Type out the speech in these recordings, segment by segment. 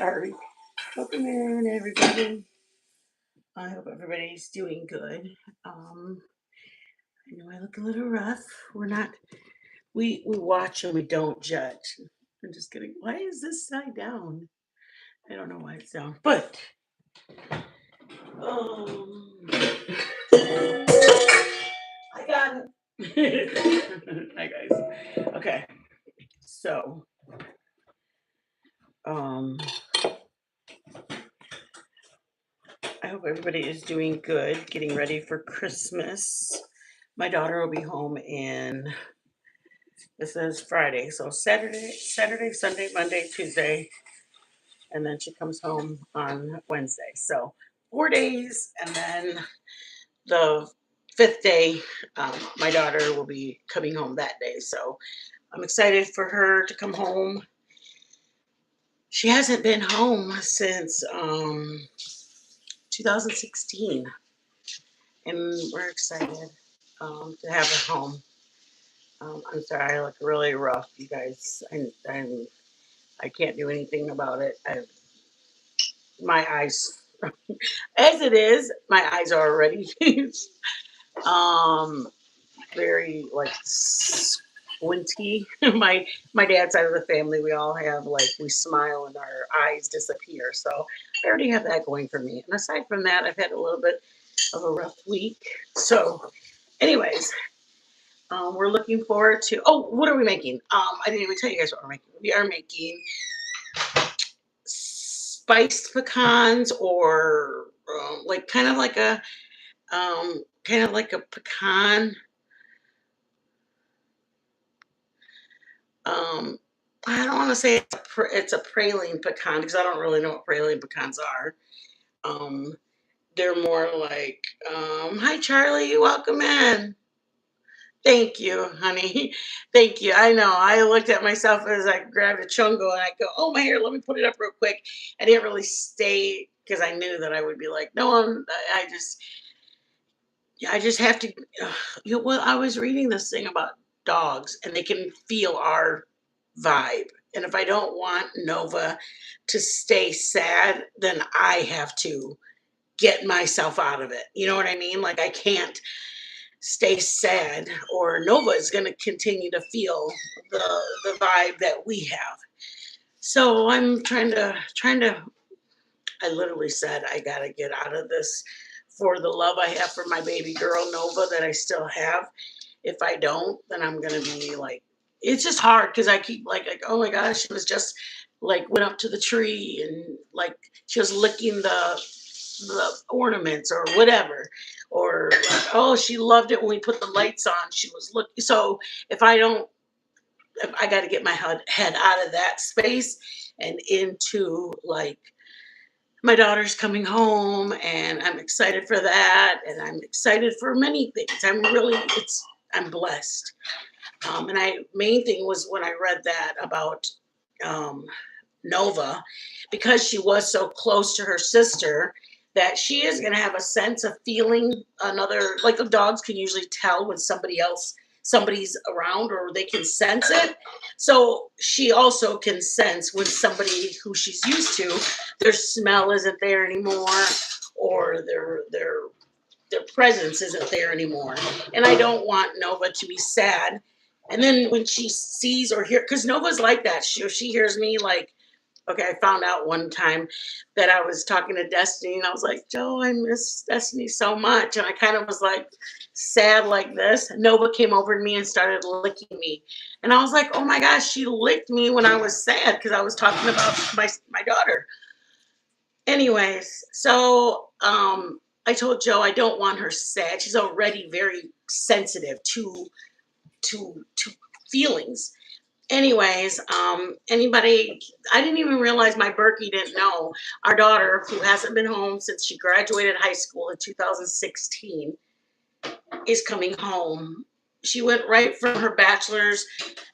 Sorry. Welcome in, everybody. I hope everybody's doing good. I know I look a little rough. We're not. We watch and we don't judge. I'm just kidding. Why is this side down? I don't know why it's down, but I got it. Hi guys. Okay, so um, I hope everybody is doing good. Getting ready for Christmas. My daughter will be home in This is Friday, so Saturday, Sunday, Monday, Tuesday, and then she comes home on Wednesday. So 4 days, and then the fifth day, my daughter will be coming home that day. So I'm excited for her to come home. She hasn't been home since 2016, and we're excited to have her home. I'm sorry, I look really rough, you guys. I can't do anything about it. My eyes, as it is, my eyes are already um very like squinty. My dad's side of the family, we all have like we smile and our eyes disappear. So I already have that going for me. And aside from that, I've had a little bit of a rough week. So, anyways, we're looking forward to. Oh, what are we making? I didn't even tell you guys what we're making. We are making spiced pecans, or like kind of like a pecan. Um, I don't want to say it's a praline pecan because I don't really know what praline pecans are. Um, they're more like, hi Charlie, welcome in. Thank you, honey. Thank you. I know. I looked at myself as I grabbed a chungo and I go, oh my hair, let me put it up real quick. I didn't really stay because I knew that I would be like, no, I just, yeah, I just have to. Well, I was reading this thing about dogs, and they can feel our vibe. And if I don't want Nova to stay sad, then I have to get myself out of it. You know what I mean? Like I can't stay sad, or Nova is going to continue to feel the vibe that we have. So I'm trying to. I literally said I got to get out of this for the love I have for my baby girl Nova that I still have. If I don't, then I'm gonna be like, it's just hard because I keep like, oh my gosh, she was just like went up to the tree and like she was licking the ornaments or whatever, or like, oh, she loved it when we put the lights on. She was looking. So if I don't, if I got to get my head out of that space and into like my daughter's coming home, and I'm excited for that, and I'm excited for many things. I'm blessed. And I main thing was when I read that about um, Nova, because she was so close to her sister, that she is going to have a sense of feeling another, like the dogs can usually tell when somebody's around, or they can sense it. So she also can sense when somebody who she's used to, their smell isn't there anymore, or their presence isn't there anymore. And I don't want Nova to be sad. And then when she sees or hear, because Nova's like that, she hears me like, okay, I found out one time that I was talking to Destiny, and I was like, Joe, I miss Destiny so much. And I kind of was like sad like this. Nova came over to me and started licking me. And I was like, oh my gosh, she licked me when I was sad because I was talking about my daughter. Anyways, so I told Joe I don't want her sad. She's already very sensitive to feelings. Anyways, anybody, I didn't even realize my Berkey didn't know. Our daughter, who hasn't been home since she graduated high school in 2016, is coming home. She went right from her bachelor's.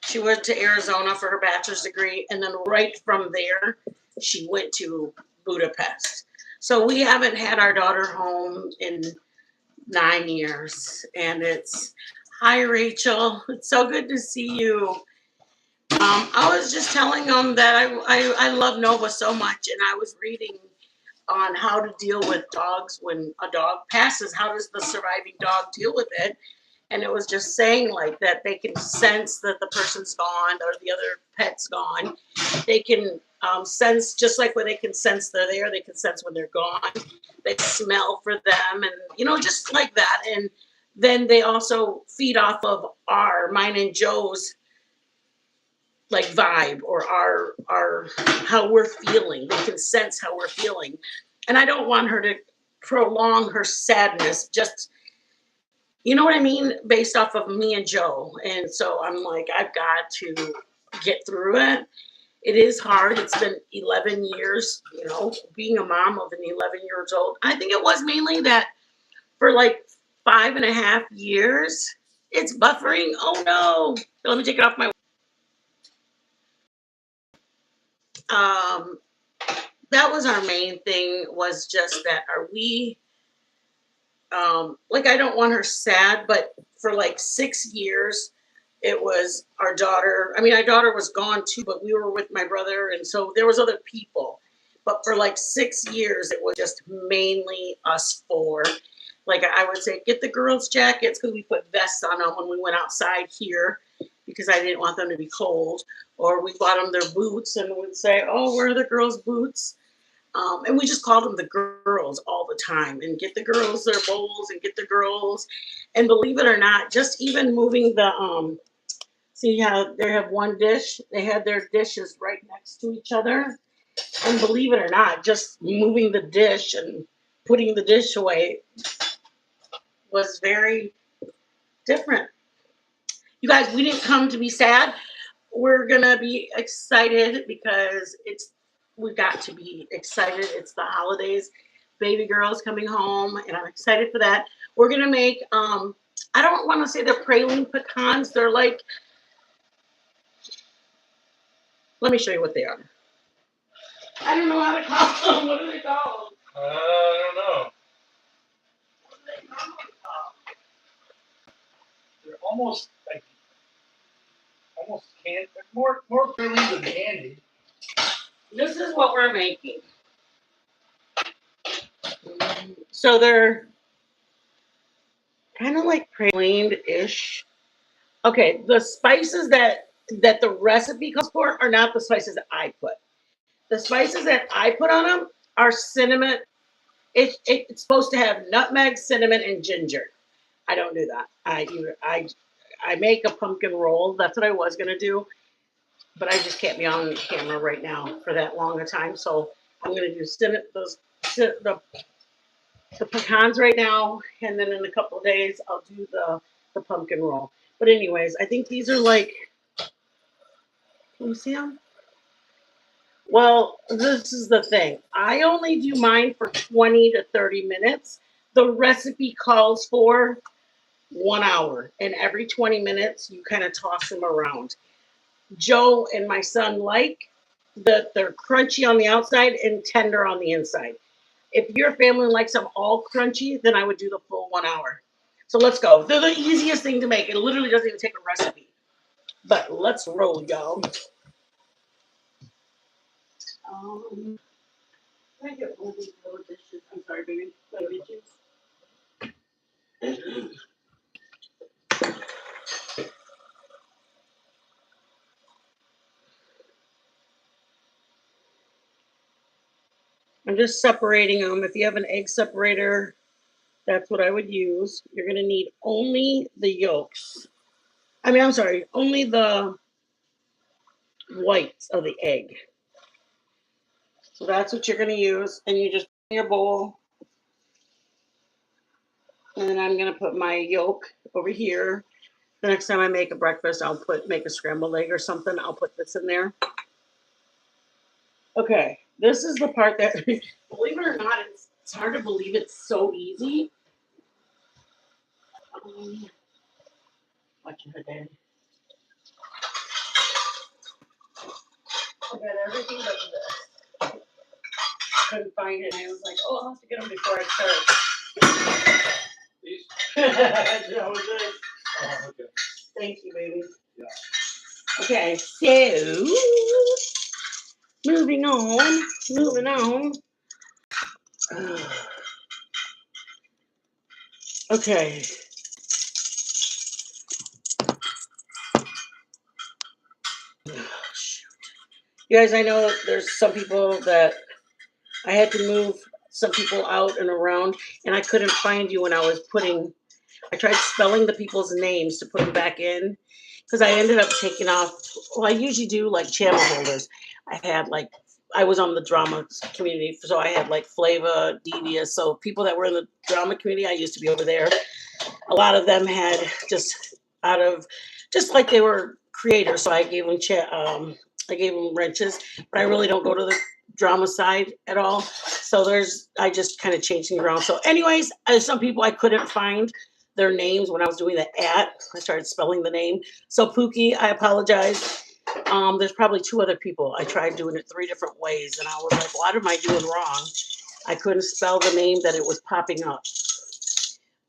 She went to Arizona for her bachelor's degree, and then right from there, she went to Budapest. So we haven't had our daughter home in 9 years, and it's, hi Rachel, it's so good to see you. I was just telling them that I love Nova so much, and I was reading on how to deal with dogs when a dog passes. How does the surviving dog deal with it? And it was just saying like that they can sense that the person's gone or the other pet's gone. They can sense, just like when they can sense they're there, they can sense when they're gone. They smell for them, and just like that. And then they also feed off of mine and Joe's like vibe, or our how we're feeling. They can sense how we're feeling, and I don't want her to prolong her sadness. Just, you know what I mean, based off of me and Joe. And so I'm like, I've got to get through it. It is hard. It's been 11 years, being a mom of an 11 years old. I think it was mainly that for like 5.5 years, it's buffering. Oh no. Let me take it off my. Um, that was our main thing, was just that, are we, like, I don't want her sad, but for like 6 years, it was our daughter. I mean, our daughter was gone too, but we were with my brother, and so there was other people. But for like 6 years, it was just mainly us four. Like, I would say, get the girls' jackets, because we put vests on them when we went outside here, because I didn't want them to be cold. Or we bought them their boots, and we'd say, oh, where are the girls' boots? And we just called them the girls all the time, and get the girls their bowls, and get the girls. And believe it or not, just even moving the, see how they have one dish, they had their dishes right next to each other. And believe it or not, just moving the dish and putting the dish away was very different. You guys, we didn't come to be sad. We're gonna be excited because we've got to be excited. It's the holidays. Baby girl's coming home, and I'm excited for that. We're gonna make I don't want to say they're praline pecans. They're like, let me show you what they are. I don't know how to call them. What are they called? I don't know. What are they called? They're almost candy. More praline than candy. This is what we're making. So they're kind of like praline-ish. Okay, the spices that the recipe calls for are not the spices that I put. The spices that I put on them are cinnamon. It's supposed to have nutmeg, cinnamon, and ginger. I don't do that. I make a pumpkin roll. That's what I was gonna do, but I just can't be on camera right now for that long a time. So I'm gonna do the pecans right now, and then in a couple of days I'll do the pumpkin roll. But anyways, I think these are like. Can you see them? Well, this is the thing. I only do mine for 20 to 30 minutes. The recipe calls for 1 hour, and every 20 minutes you kind of toss them around. Joe and my son like that they're crunchy on the outside and tender on the inside. If your family likes them all crunchy, then I would do the full 1 hour. So let's go. They're the easiest thing to make. It literally doesn't even take a recipe. But let's roll, y'all. Um, Can I get one of these little dishes? I'm sorry, baby. Little dishes. I'm just separating them. If you have an egg separator, that's what I would use. You're going to need only the yolks. I'm sorry, only the whites of the egg. So that's what you're going to use. And you just put in your bowl. And then I'm going to put my yolk over here. The next time I make a breakfast, make a scrambled egg or something. I'll put this in there. Okay, this is the part that, believe it or not, it's hard to believe it's so easy. Watch your head. I got everything but this. Couldn't find it, and I was like, oh, I'll have to get them before I start. These? No, this. Oh, okay. Thank you, baby. Yeah. Okay, so moving on. Okay. You guys, I know there's some people that I had to move some people out and around, and I couldn't find you when I was putting. I tried spelling the people's names to put them back in because I ended up taking off. Well, I usually do like channel holders. I had like I was on the drama community, so I had like Flava, Devious. So people that were in the drama community, I used to be over there. A lot of them had just out of just like they were creators, so I gave them I gave them wrenches, but I really don't go to the drama side at all. So I just kind of changed things around. So, anyways, some people I couldn't find their names when I was doing the at. I started spelling the name. So Pookie, I apologize. There's probably two other people. I tried doing it three different ways, and I was like, "What am I doing wrong?" I couldn't spell the name that it was popping up.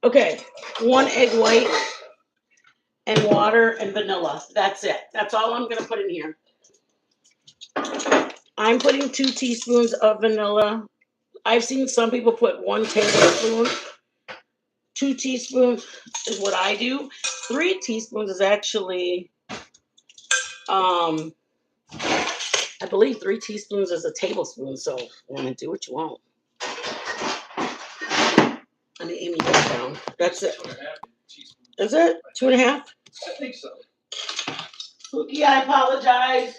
Okay, one egg white and water and vanilla. That's it. That's all I'm going to put in here. I'm putting 2 teaspoons of vanilla. I've seen some people put 1 tablespoon. 2 teaspoons is what I do. 3 teaspoons is actually, I believe 3 teaspoons is a tablespoon. So want to do what you want. Let me aim that down. That's it. Is it 2.5? I think so. Pookie, I apologize.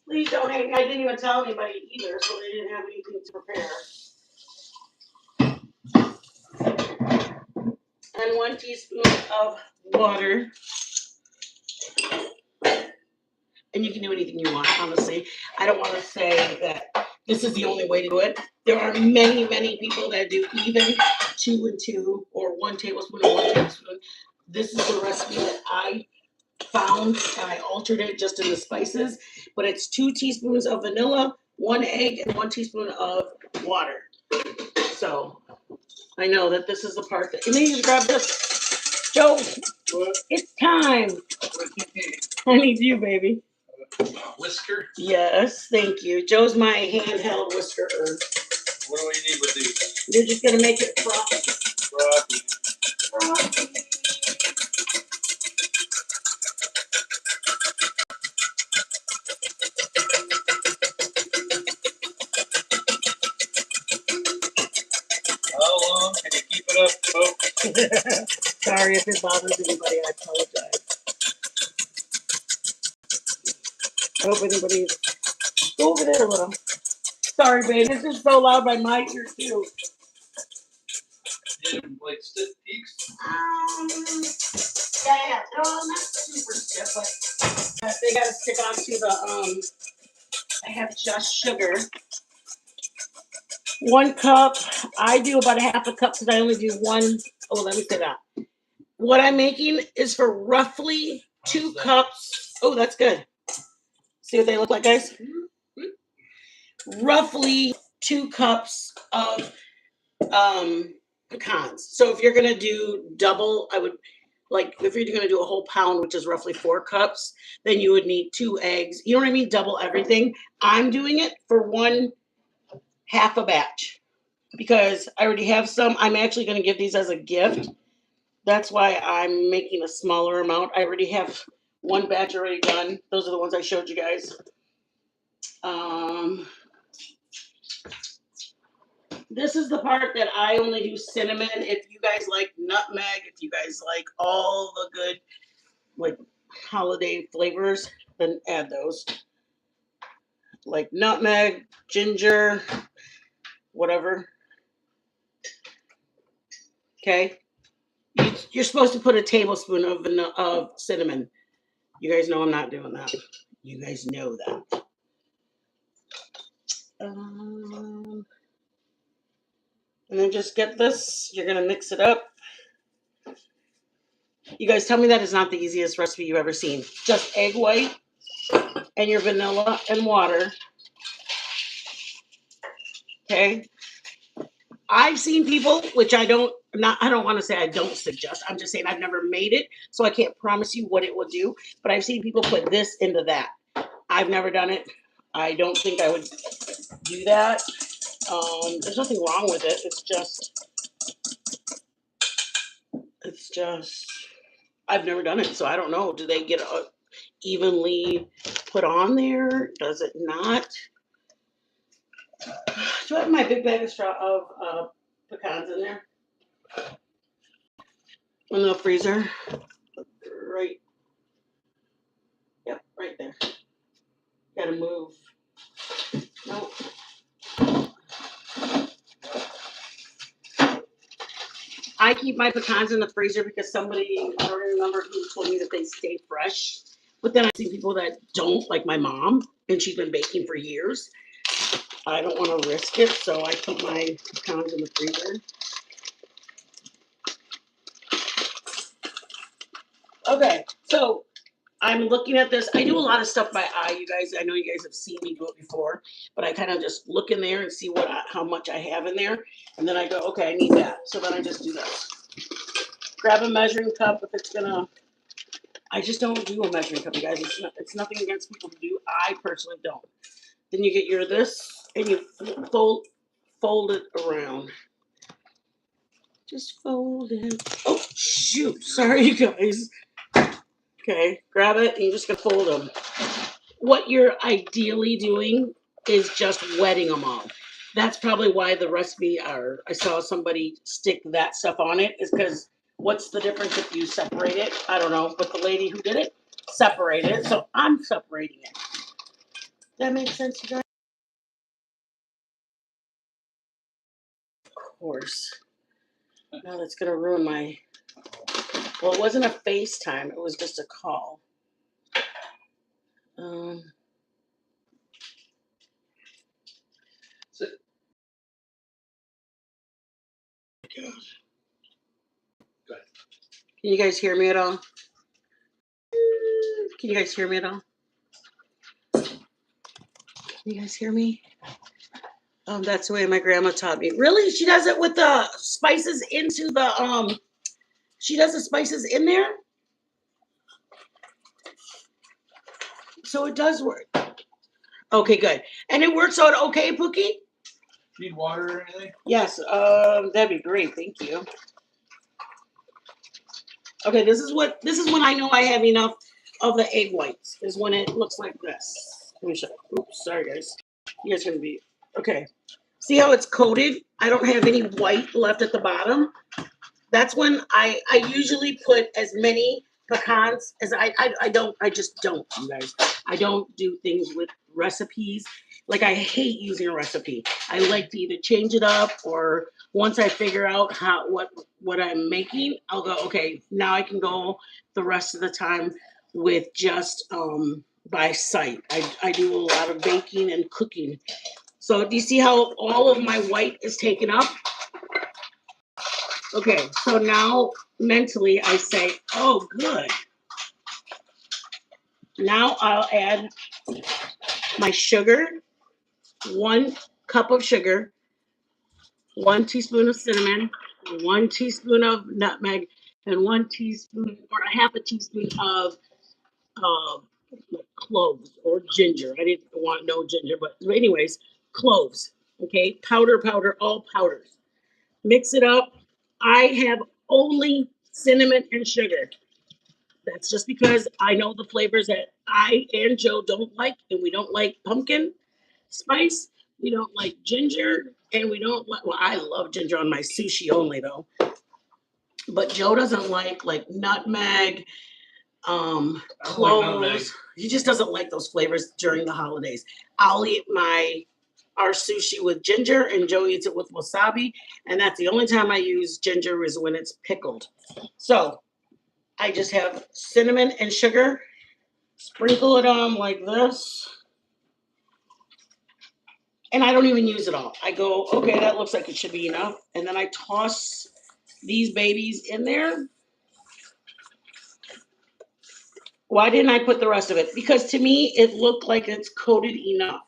Please don't hate me. I didn't even tell anybody either, so they didn't have anything to prepare. And 1 teaspoon of water. And you can do anything you want, honestly. I don't want to say that this is the only way to do it. There are many, many people that do even 2 and 2 or 1 tablespoon or 1 tablespoon. This is the recipe that I found, and I altered it just in the spices. But it's 2 teaspoons of vanilla, 1 egg, and 1 teaspoon of water. So I know that this is the part that you need to grab this. Joe, What? it's time. What do you need? I need you, baby. Whisker? Yes, thank you. Joe's my handheld whiskerer. What do we need with these? You're just gonna make it frothy. Frothy. How long can you keep it up, folks? Sorry if it bothers anybody. I apologize. I hope anybody go over there a little. Sorry, babe. This is so loud by my ear too. Need them like stiff peaks? Yeah. No, not super stiff, but they gotta stick onto the I have just sugar. 1 cup. I do about a half a cup because I only do one. Oh, let me say that. What I'm making is for roughly 2 cups. Oh, that's good. See what they look like, guys? Roughly 2 cups of pecans. So if you're gonna do double, I would like if you're gonna do a whole pound, which is roughly 4 cups, then you would need 2 eggs. You know what I mean? Double everything. I'm doing it for one half a batch because I already have some. I'm actually gonna give these as a gift. That's why I'm making a smaller amount. I already have one batch already done. Those are the ones I showed you guys. This is the part that I only do cinnamon. If you guys like nutmeg, if you guys like all the good like holiday flavors, then add those. Like nutmeg, ginger, whatever. Okay. You're supposed to put a tablespoon of cinnamon. You guys know I'm not doing that. You guys know that. And then just get this. You're gonna mix it up. You guys tell me that is not the easiest recipe you've ever seen. Just egg white and your vanilla and water. Okay. I've seen people, which I don't want to say I don't suggest. I'm just saying I've never made it, so I can't promise you what it will do. But I've seen people put this into that. I've never done it. I don't think I would do that. There's nothing wrong with it. It's just I've never done it, so I don't know. Do they get evenly put on there? Does it not? Do I have my big bag of pecans in there? In the freezer? Right. Yep, right there. Gotta move. No. I keep my pecans in the freezer because somebody, I don't remember who told me that they stay fresh. But then I see people that don't, like my mom, and she's been baking for years. I don't want to risk it, so I keep my pecans in the freezer. Okay, so I'm looking at this. I do a lot of stuff by eye, you guys. I know you guys have seen me do it before, but I kind of just look in there and see how much I have in there, and then I go, okay, I need that. So then I just do this. Grab a measuring cup if it's gonna. I just don't do a measuring cup, you guys. It's nothing against people to do. I personally don't. Then you get your this and you fold it around. Just fold it. Oh shoot! Sorry, you guys. Okay, grab it and you're just gonna fold them. What you're ideally doing is just wetting them all. That's probably why the recipe I saw somebody stick that stuff on it is because what's the difference if you separate it? I don't know, but the lady who did it separated it, so I'm separating it. That makes sense, you guys? Of course. Now that's gonna ruin my. Well, it wasn't a FaceTime; it was just a call. Um, Sit. Can you guys hear me at all? Can you guys hear me at all? Can you guys hear me? That's the way my grandma taught me. Really? She does it with the spices into the she does the spices in there? So it does work. Okay, good. And it works out okay, Pookie? Need water or anything? Yes, that'd be great, thank you. Okay, this is when I know I have enough of the egg whites, is when it looks like this. Let me show you. Oops, sorry guys. You guys are gonna be okay. See how it's coated? I don't have any white left at the bottom. That's when I usually put as many pecans as I just don't, you guys. I don't do things with recipes. Like I hate using a recipe. I like to either change it up or once I figure out what I'm making, I'll go, okay, now I can go the rest of the time with just by sight. I do a lot of baking and cooking. So do you see how all of my white is taken up? Okay, so now mentally I say, oh, good. Now I'll add my sugar, 1 cup of sugar, 1 teaspoon of cinnamon, 1 teaspoon of nutmeg, and 1 teaspoon or a half a teaspoon of uh, cloves or ginger. I didn't want no ginger, but anyways, cloves. Okay, powder, all powders. Mix it up. I have only cinnamon and sugar. That's just because I know the flavors that I and Joe don't like, and we don't like pumpkin spice. We don't like ginger, and we don't like. Well, I love ginger on my sushi only though, but Joe doesn't like nutmeg, cloves. He just doesn't like those flavors during the holidays. I'll eat our sushi with ginger, and Joe eats it with wasabi, and that's the only time I use ginger is when it's pickled. So I just have cinnamon and sugar, sprinkle it on like this, and I don't even use it all. I go, okay, that looks like it should be enough, and then I toss these babies in there. Why didn't I put the rest of it? Because to me, it looked like it's coated enough.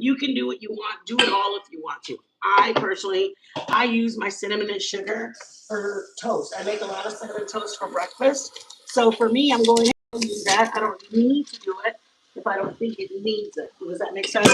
You can do what you want. Do it all if you want to. I personally, I use my cinnamon and sugar for toast. I make a lot of cinnamon toast for breakfast. So for me, I'm going to use that. I don't need to do it if I don't think it needs it. Does that make sense?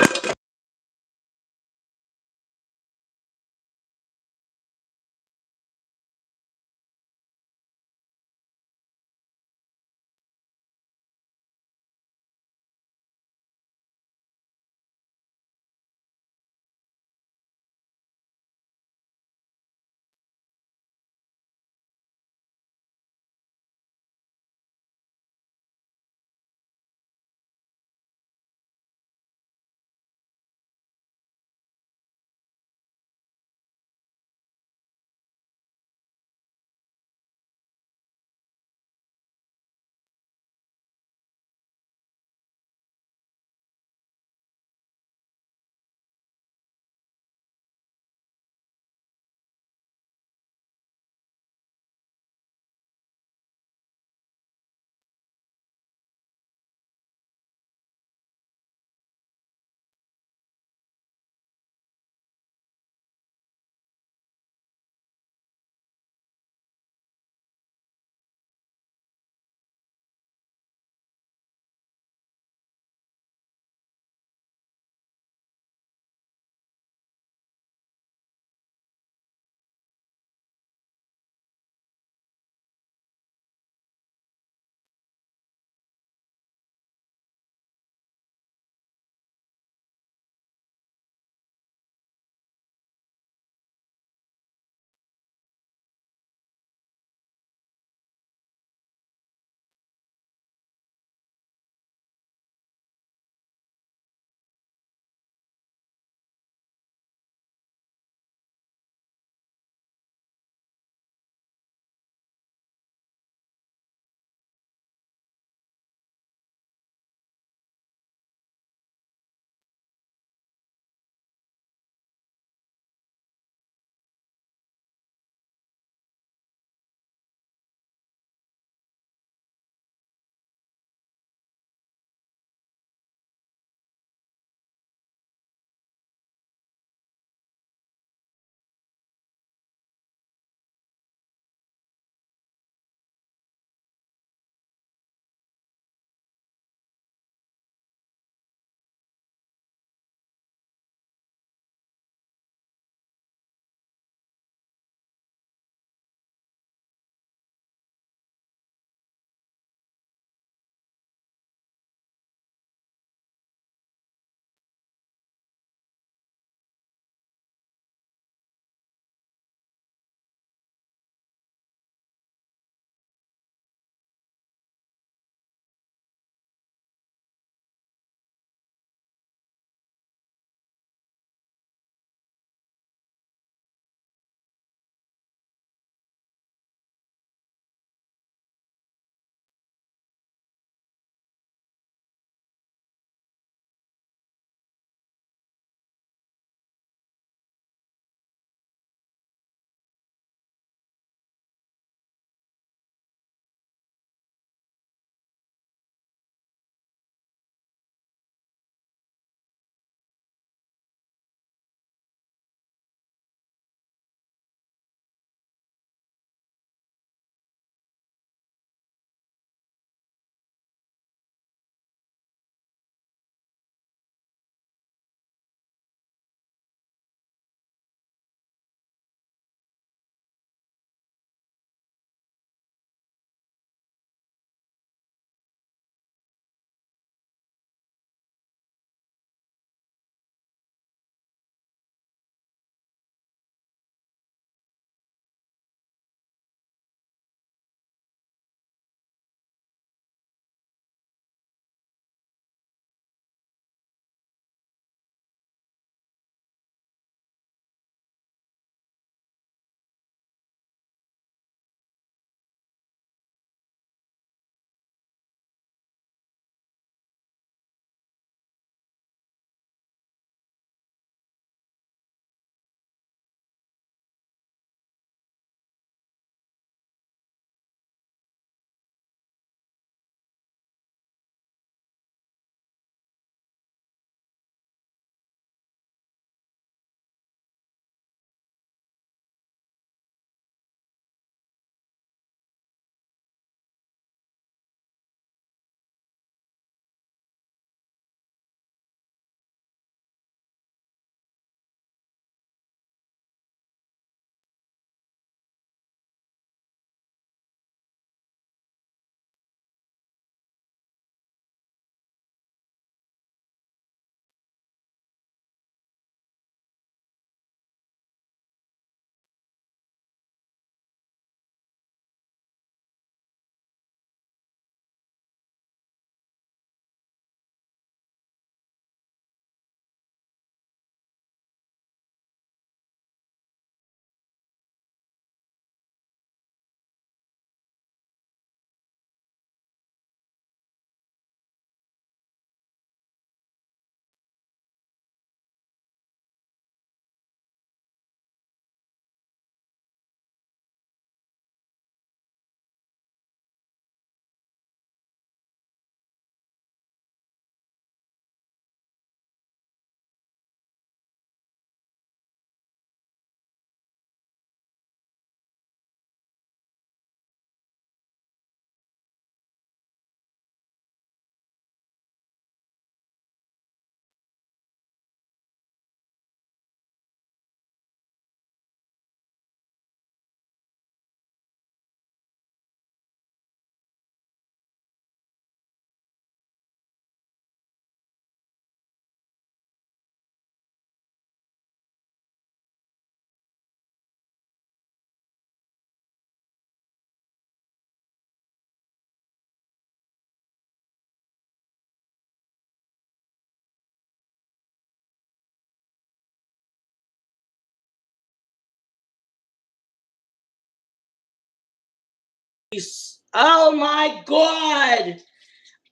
Oh my God.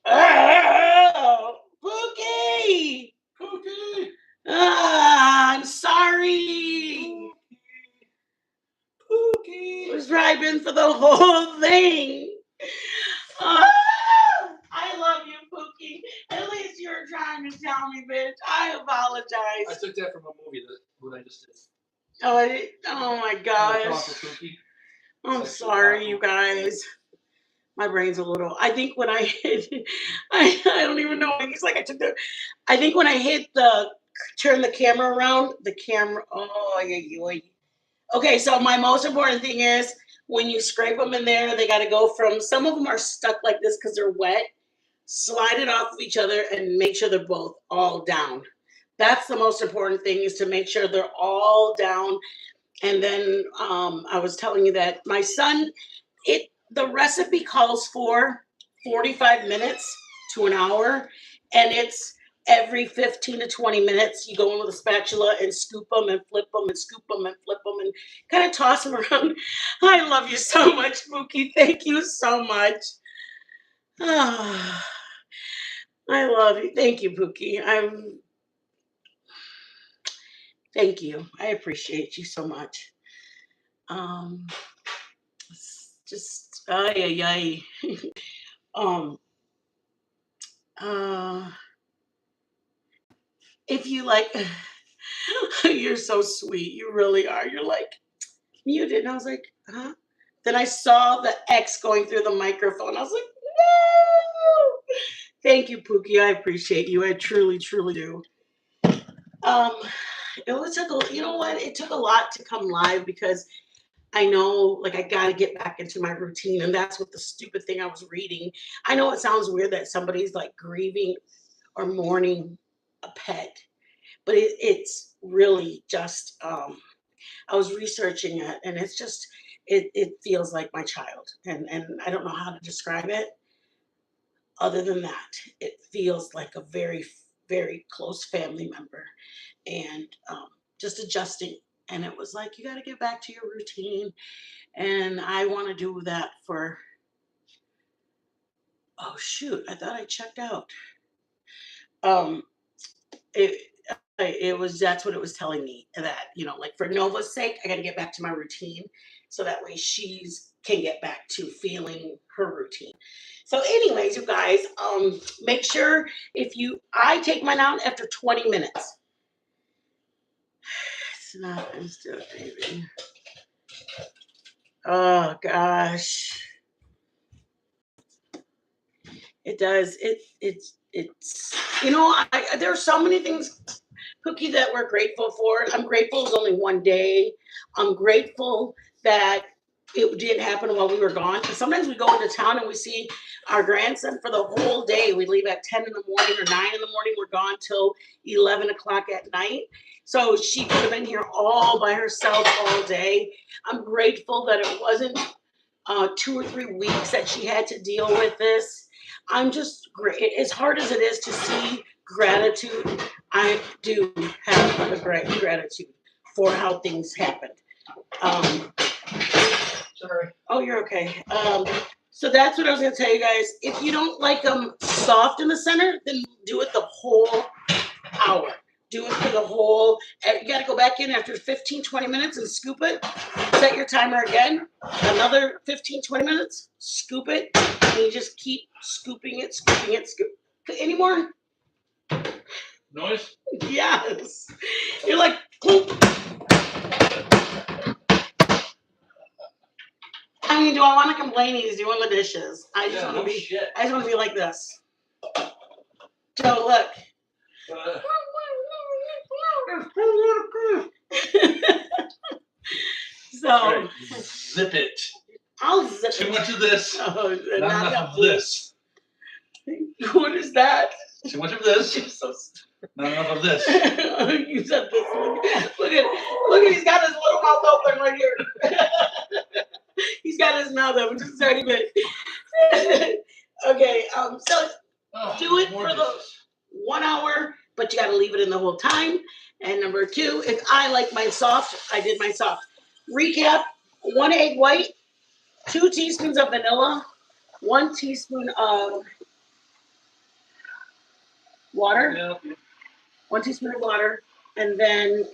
Oh, Pookie. Cookie. I'm sorry. Pookie. I was driving for the whole thing. Ah, I love you, Pookie. At least you were trying to tell me, bitch. I I apologize. took that from a movie that what I just did. Oh my gosh. Cookie. I'm Sexual sorry, awful. you guys. My brain's a little. I think when I hit, I don't even know. It's like I took the. I think when I hit the turn the camera around, the camera. Oh yeah, yeah. Okay, so my most important thing is when you scrape them in there, they got to go from. Some of them are stuck like this because they're wet. Slide it off of each other and make sure they're both all down. That's the most important thing is to make sure they're all down. And then I was telling you that my son, the recipe calls for 45 minutes to an hour, and it's every 15 to 20 minutes you go in with a spatula and scoop them and flip them and scoop them and flip them and kind of toss them around. I love you so much, Mookie. Thank you so much. Ah, I love you. Thank you, Pookie. Thank you. I appreciate you so much. Um, just ay ay ay. um uh if you like you're so sweet. You really are. You're like muted. And I was like, huh? Then I saw the X going through the microphone. I was like, no. Thank you, Pookie. I appreciate you. I truly, truly do. Um, you know what? It took a lot to come live because I know, like, I got to get back into my routine. And that's what the stupid thing I was reading. I know it sounds weird that somebody's like grieving or mourning a pet, but it's really just, I was researching it and it's just, it feels like my child. And I don't know how to describe it other than that. It feels like a very, very close family member. And just adjusting. And it was like, you got to get back to your routine. And I want to do that for, oh, shoot, I thought I checked out. Um, it, it was, that's what it was telling me that, like for Nova's sake, I got to get back to my routine. So that way she's can get back to feeling her routine. So anyways, you guys, make sure I take mine out after 20 minutes. It's not instant, baby. Oh gosh. It does. It's there are so many things, Cookie, that we're grateful for. I'm grateful it's only one day. I'm grateful that it didn't happen while we were gone. Because sometimes we go into town and we see our grandson for the whole day. We leave at 10 in the morning or 9 in the morning. We're gone till 11 o'clock at night. So she could have been here all by herself all day. I'm grateful that it wasn't 2 or 3 weeks that she had to deal with this. I'm just great. As hard as it is to see gratitude, I do have a great gratitude for how things happened. Um, Sorry. oh, you're okay. So that's what I was going to tell you guys. If you don't like them soft in the center, then do it the whole hour. Do it for the whole, you got to go back in after 15, 20 minutes and scoop it. Set your timer again. Another 15, 20 minutes. Scoop it. And you just keep scooping it, scooping it, scoop. Any more? Noise? Yes. You're like, clunk. I mean, do I want to complain? He's doing the dishes. I just want to be. Shit. I just want to be like this. Joe, look. So Right. Zip it. I'll zip Too it. much of this. Oh, Not enough of this. What is that? Too much of this. You're so Not enough of this. You said this. Look at, he's got his little mouth open right here. He's got his mouth open just a tiny bit. Okay, so do it for the 1 hour, but you got to leave it in the whole time. And number 2, if I like my soft, I did my soft. Recap: 1 egg white, 2 teaspoons of vanilla, 1 teaspoon of water, Yeah. 1 teaspoon of water, and then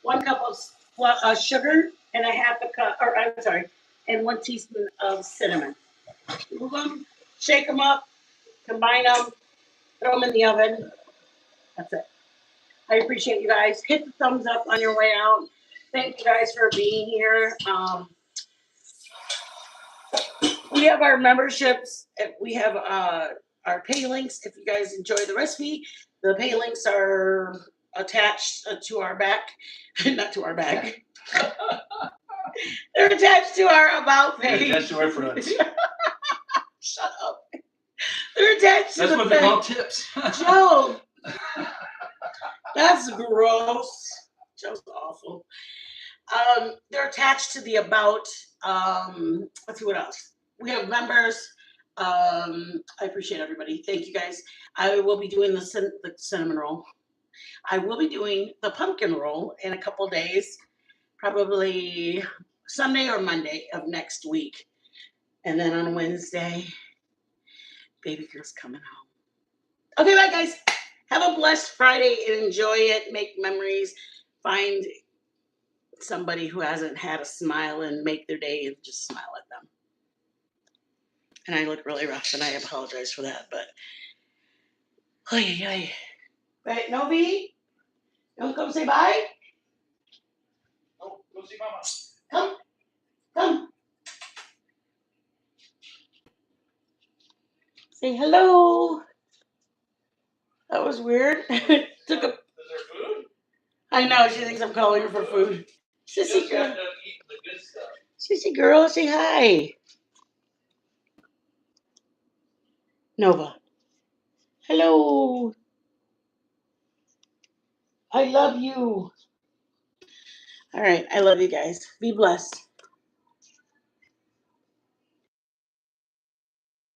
1 cup of sugar, and a half a cup, or I'm sorry, and 1 teaspoon of cinnamon. Move them, shake them up, combine them, throw them in the oven. That's it. I appreciate you guys. Hit the thumbs up on your way out. Thank you guys for being here. We have our memberships. We have our pay links. If you guys enjoy the recipe, the pay links are attached to our back, not to our back. They're attached to our about page. Attached to our front. Shut up. They're attached to That's the what they thing. call tips. Joe, that's gross. Joe's awful. They're attached to the about. Let's see what else. We have members. I appreciate everybody. Thank you guys. I will be doing the cinnamon roll. I will be doing the pumpkin roll in a couple days, probably Sunday or Monday of next week. And then on Wednesday, baby girl's coming home. Okay, bye guys. Have a blessed Friday and enjoy it. Make memories. Find somebody who hasn't had a smile and make their day and just smile at them. And I look really rough and I apologize for that, but oy. Right, Novi? Don't come say bye? Oh, go see Mama. Come. Say hello. That was weird. Took a. Is there food? I know, she thinks I'm calling her for food. Just Sissy got girl. done eating the good stuff. Sissy girl, say hi. Nova. Hello. I love you. All right, I love you guys. Be blessed.